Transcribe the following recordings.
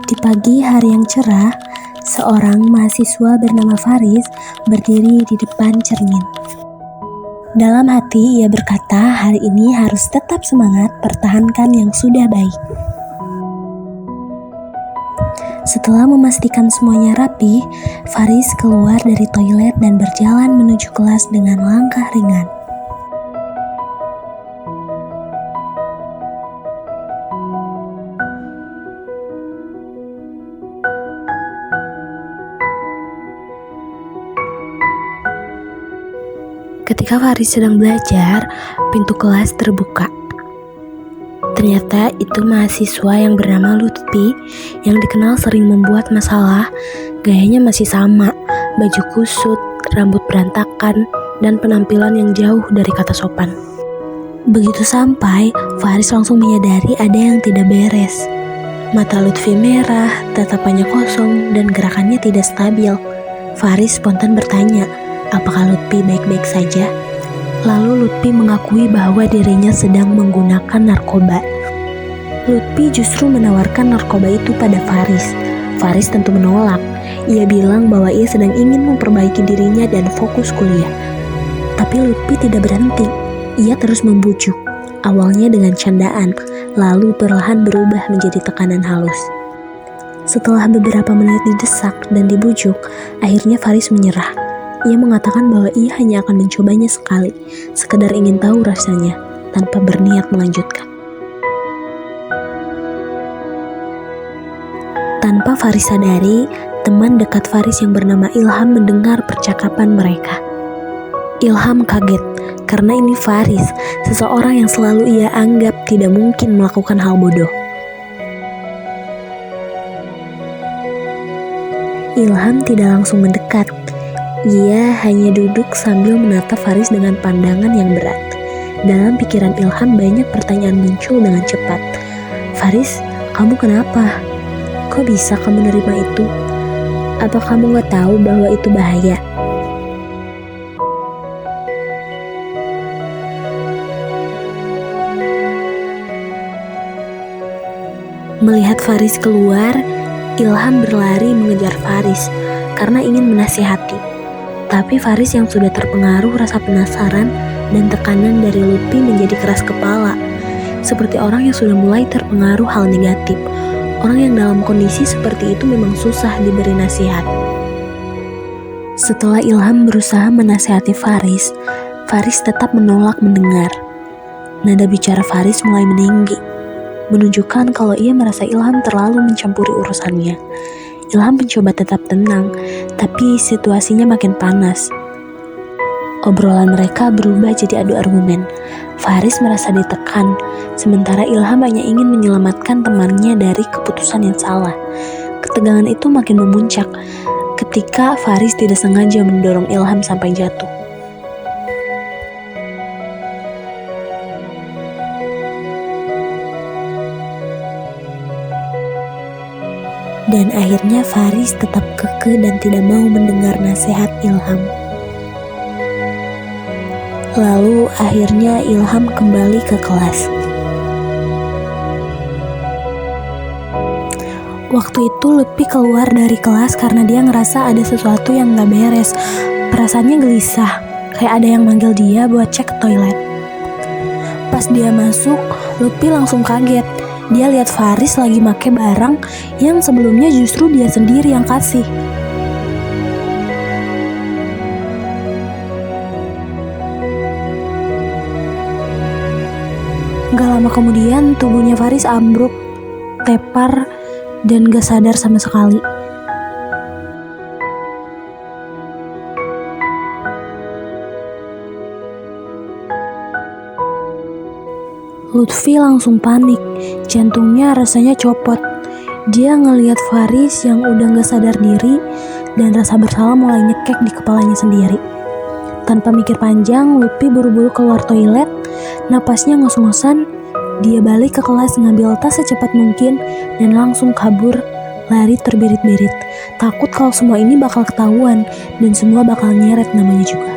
Di pagi hari yang cerah, seorang mahasiswa bernama Faris berdiri di depan cermin. Dalam hati ia berkata, hari ini harus tetap semangat pertahankan yang sudah baik. Setelah memastikan semuanya rapi, Faris keluar dari toilet dan berjalan menuju kelas dengan langkah ringan. Ketika Faris sedang belajar, pintu kelas terbuka. Ternyata itu mahasiswa yang bernama Lutfi yang dikenal sering membuat masalah. Gayanya masih sama, baju kusut, rambut berantakan, dan penampilan yang jauh dari kata sopan. Begitu sampai, Faris langsung menyadari ada yang tidak beres. Mata Lutfi merah, tatapannya kosong, dan gerakannya tidak stabil. Faris spontan bertanya, apakah Lutfi baik-baik saja? Lalu Lutfi mengakui bahwa dirinya sedang menggunakan narkoba. Lutfi justru menawarkan narkoba itu pada Faris. Faris tentu menolak. Ia bilang bahwa ia sedang ingin memperbaiki dirinya dan fokus kuliah. Tapi Lutfi tidak berhenti. Ia terus membujuk. Awalnya dengan candaan, lalu perlahan berubah menjadi tekanan halus. Setelah beberapa menit didesak dan dibujuk, akhirnya Faris menyerah. Ia mengatakan bahwa ia hanya akan mencobanya sekali, sekedar ingin tahu rasanya, tanpa berniat melanjutkan. Tanpa Faris sadari, teman dekat Faris yang bernama Ilham mendengar percakapan mereka. Ilham kaget, karena ini Faris, seseorang yang selalu ia anggap tidak mungkin melakukan hal bodoh. Ilham tidak langsung mendekat. Ia hanya duduk sambil menatap Faris dengan pandangan yang berat. Dalam pikiran Ilham banyak pertanyaan muncul dengan cepat. Faris, kamu kenapa? Kok bisa kamu nerima itu? Apa kamu gak tahu bahwa itu bahaya? Melihat Faris keluar, Ilham berlari mengejar Faris karena ingin menasihati. Tapi Faris yang sudah terpengaruh rasa penasaran dan tekanan dari Lutfi menjadi keras kepala. Seperti orang yang sudah mulai terpengaruh hal negatif. Orang yang dalam kondisi seperti itu memang susah diberi nasihat. Setelah Ilham berusaha menasihati Faris, Faris tetap menolak mendengar. Nada bicara Faris mulai meninggi, menunjukkan kalau ia merasa Ilham terlalu mencampuri urusannya. Ilham mencoba tetap tenang, tapi situasinya makin panas. Obrolan mereka berubah jadi adu argumen. Faris merasa ditekan, sementara Ilham hanya ingin menyelamatkan temannya dari keputusan yang salah. Ketegangan itu makin memuncak ketika Faris tidak sengaja mendorong Ilham sampai jatuh. Dan akhirnya Faris tetap kekeh dan tidak mau mendengar nasihat Ilham. Lalu akhirnya Ilham kembali ke kelas. Waktu itu Lutfi keluar dari kelas karena dia ngerasa ada sesuatu yang gak beres. Perasaannya gelisah, kayak ada yang manggil dia buat cek ke toilet. Pas dia masuk, Lutfi langsung kaget. Dia lihat Faris lagi make barang yang sebelumnya justru dia sendiri yang kasih. Gak lama kemudian tubuhnya Faris ambruk, tepar, dan gak sadar sama sekali. Lutfi langsung panik, jantungnya rasanya copot. Dia ngelihat Faris yang udah gak sadar diri dan rasa bersalah mulai nyekek di kepalanya sendiri. Tanpa mikir panjang, Lutfi buru-buru keluar toilet, napasnya ngos-ngosan. Dia balik ke kelas ngambil tas secepat mungkin dan langsung kabur, lari terbirit-birit. Takut kalau semua ini bakal ketahuan dan semua bakal nyeret namanya juga.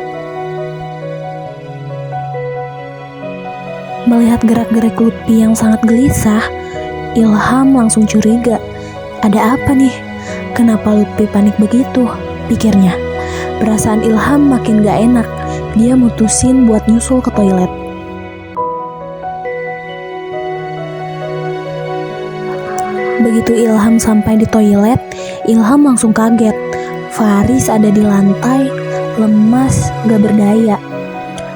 Melihat gerak-gerik Lutfi yang sangat gelisah, Ilham langsung curiga. Ada apa nih? Kenapa Lutfi panik begitu? Pikirnya. Perasaan Ilham makin gak enak. Dia mutusin buat nyusul ke toilet. Begitu Ilham sampai di toilet, Ilham langsung kaget. Faris ada di lantai, lemas, gak berdaya.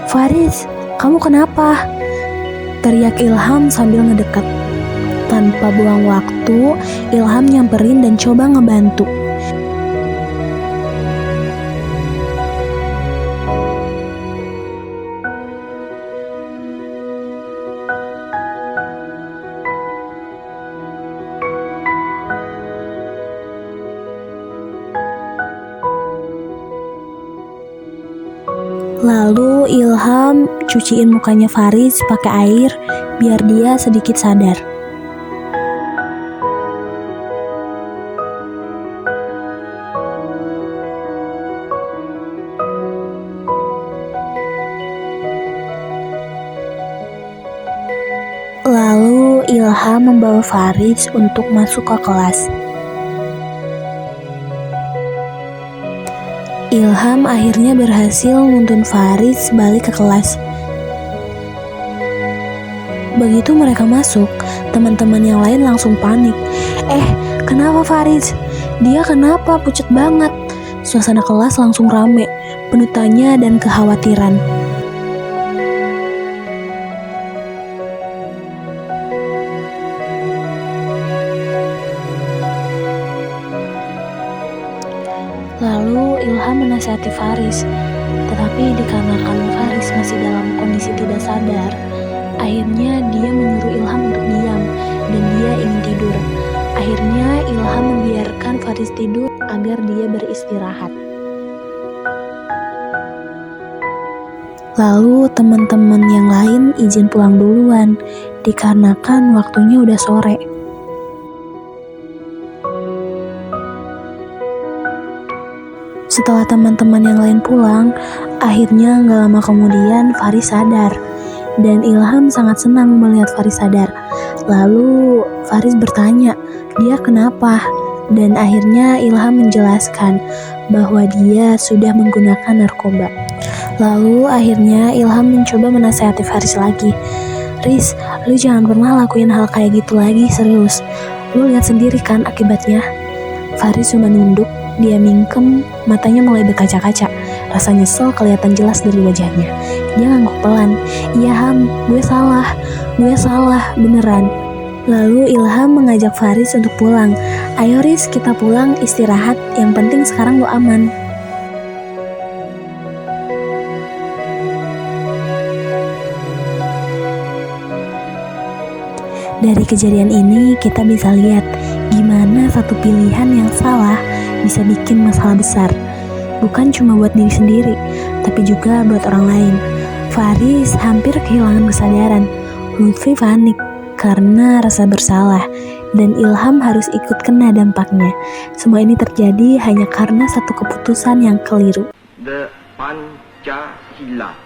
"Faris, kamu kenapa?" teriak Ilham sambil ngedekat. Tanpa buang waktu, Ilham nyamperin dan coba ngebantu. Lalu Ilham cuciin mukanya Faris pakai air biar dia sedikit sadar. Lalu Ilham membawa Faris untuk masuk ke kelas. Ilham akhirnya berhasil nuntun Faris balik ke kelas. Begitu mereka masuk, teman-teman yang lain langsung panik. Kenapa Faris? Dia kenapa? Pucet banget." Suasana kelas langsung rame, penuh tanya dan kekhawatiran. Lalu Ilham menasihati Faris, tetapi dikarenakan Faris masih dalam kondisi tidak sadar, akhirnya dia menyuruh Ilham untuk diam dan dia ingin tidur. Akhirnya Ilham membiarkan Faris tidur agar dia beristirahat. Lalu teman-teman yang lain izin pulang duluan dikarenakan waktunya udah sore. Setelah teman-teman yang lain pulang, akhirnya gak lama kemudian Faris sadar. Dan Ilham sangat senang melihat Faris sadar. Lalu Faris bertanya, dia kenapa? Dan akhirnya Ilham menjelaskan bahwa dia sudah menggunakan narkoba. Lalu akhirnya Ilham mencoba menasihati Faris lagi. "Riz, lu jangan pernah lakuin hal kayak gitu lagi, serius. Lu lihat sendiri kan akibatnya." Faris cuma nunduk. Dia mingkem, matanya mulai berkaca-kaca. Rasa nyesel kelihatan jelas dari wajahnya. Dia ngangguk pelan, "Iya Ham, gue salah, beneran." Lalu Ilham mengajak Faris untuk pulang. "Ayo Riz, kita pulang, istirahat, yang penting sekarang lo aman." Dari kejadian ini kita bisa lihat gimana satu pilihan yang salah bisa bikin masalah besar. Bukan cuma buat diri sendiri, tapi juga buat orang lain. Faris hampir kehilangan kesadaran. Lutfi panik karena rasa bersalah. Dan Ilham harus ikut kena dampaknya. Semua ini terjadi hanya karena satu keputusan yang keliru. The Pancasila.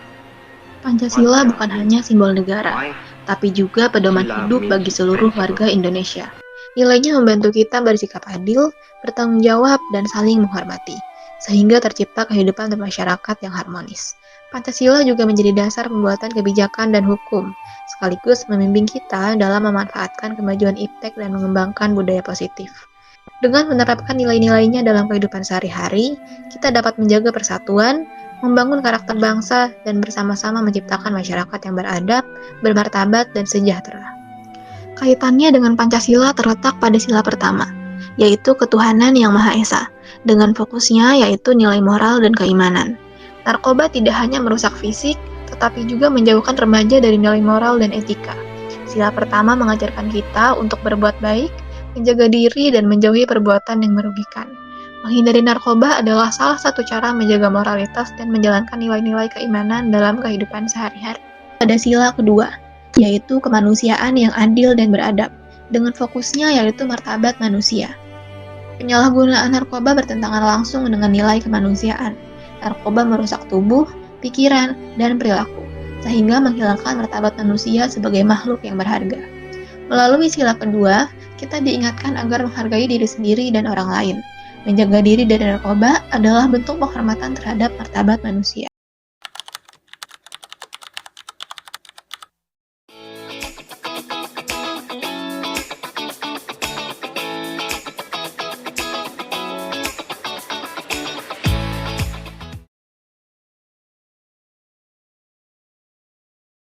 Pancasila bukan hanya simbol negara, tapi juga pedoman hidup bagi seluruh warga Indonesia. Nilainya membantu kita bersikap adil, bertanggung jawab, dan saling menghormati, sehingga tercipta kehidupan bermasyarakat yang harmonis. Pancasila juga menjadi dasar pembuatan kebijakan dan hukum, sekaligus membimbing kita dalam memanfaatkan kemajuan iptek dan mengembangkan budaya positif. Dengan menerapkan nilai-nilainya dalam kehidupan sehari-hari, kita dapat menjaga persatuan, membangun karakter bangsa, dan bersama-sama menciptakan masyarakat yang beradab, bermartabat, dan sejahtera. Kaitannya dengan Pancasila terletak pada sila pertama, yaitu ketuhanan yang Maha Esa, dengan fokusnya yaitu nilai moral dan keimanan. Narkoba tidak hanya merusak fisik, tetapi juga menjauhkan remaja dari nilai moral dan etika. Sila pertama mengajarkan kita untuk berbuat baik, menjaga diri, dan menjauhi perbuatan yang merugikan. Menghindari narkoba adalah salah satu cara menjaga moralitas dan menjalankan nilai-nilai keimanan dalam kehidupan sehari-hari. Pada sila kedua, yaitu kemanusiaan yang adil dan beradab, dengan fokusnya yaitu martabat manusia. Penyalahgunaan narkoba bertentangan langsung dengan nilai kemanusiaan. Narkoba merusak tubuh, pikiran, dan perilaku, sehingga menghilangkan martabat manusia sebagai makhluk yang berharga. Melalui sila kedua, kita diingatkan agar menghargai diri sendiri dan orang lain. Menjaga diri dari narkoba adalah bentuk penghormatan terhadap martabat manusia.